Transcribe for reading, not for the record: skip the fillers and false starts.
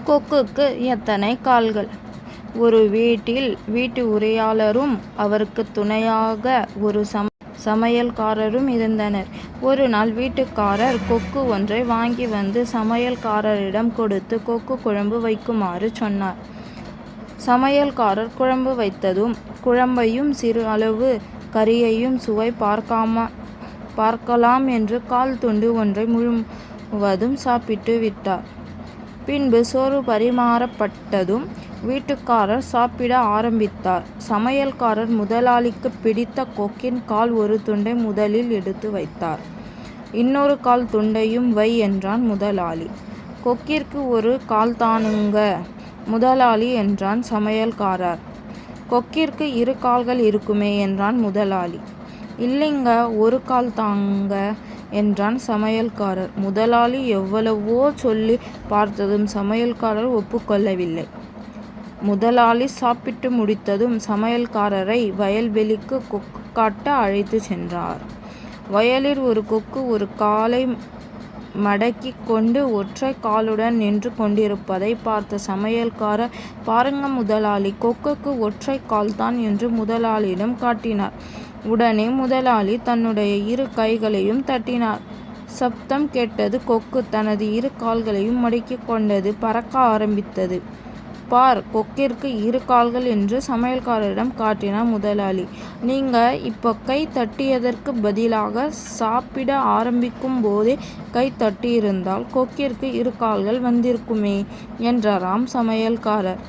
கொக்குக்கு எத்தனை கால்கள்? ஒரு வீட்டில் வீட்டு உரியாளரும் அவருக்கு துணையாக ஒரு சமையல்காரரும் இருந்தனர். ஒரு நாள் வீட்டுக்காரர் கொக்கு ஒன்றை வாங்கி வந்து சமையல்காரரிடம் கொடுத்து கொக்கு குழம்பு வைக்குமாறு சொன்னார். சமையல்காரர் குழம்பு வைத்ததும் குழம்பையும் சிறு அளவு கறியையும் சுவை பார்க்கலாம் என்று கால் துண்டு ஒன்றை முழுவதும் சாப்பிட்டு விட்டார். பின்பு சோறு பரிமாறப்பட்டதும் வீட்டுக்காரர் சாப்பிட ஆரம்பித்தார். சமையல்காரர் முதலாளிக்கு பிடித்த கொக்கின் கால் ஒரு துண்டை முதலில் எடுத்து வைத்தார். இன்னொரு கால் துண்டையும் வை என்றான் முதலாளி. கொக்கிற்கு ஒரு கால் தானுங்க முதலாளி என்றான் சமையல்காரர். கொக்கிற்கு 2 கால்கள் இருக்குமே என்றான் முதலாளி. இல்லைங்க, ஒரு கால் தாங்க என்றான் சமையல்காரர். முதலாளி எவ்வளவோ சொல்லி பார்த்ததும் சமையல்காரர் ஒப்புக்கொள்ளவில்லை. முதலாளி சாப்பிட்டு முடித்ததும் சமையல்காரரை வயல்வெளிக்கு கொக்கு காட்ட அழைத்து சென்றார். வயலில் ஒரு கொக்கு ஒரு காலை மடக்கி கொண்டு ஒற்றை காலுடன் நின்று கொண்டிருப்பதை பார்த்த சமையல்காரர், பாருங்க முதலாளி, கொக்குக்கு ஒற்றை கால்தான் என்று முதலாளியிடம் காட்டினார். உடனே முதலாளி தன்னுடைய 2 கைகளையும் தட்டினார். சப்தம் கேட்டது. கொக்கு தனது 2 கால்களையும் மடக்கி கொண்டது. பறக்க ஆரம்பித்தது. பார், கொக்கிற்கு 2 கால்கள் என்று சமையல்காரரிடம் காட்டினார் முதலாளி. நீங்க இப்போ கை தட்டியதற்கு பதிலாக சாப்பிட ஆரம்பிக்கும் போதே கை தட்டியிருந்தால் கொக்கிற்கு 2 கால்கள் வந்திருக்குமே என்றாராம் சமையல்காரர்.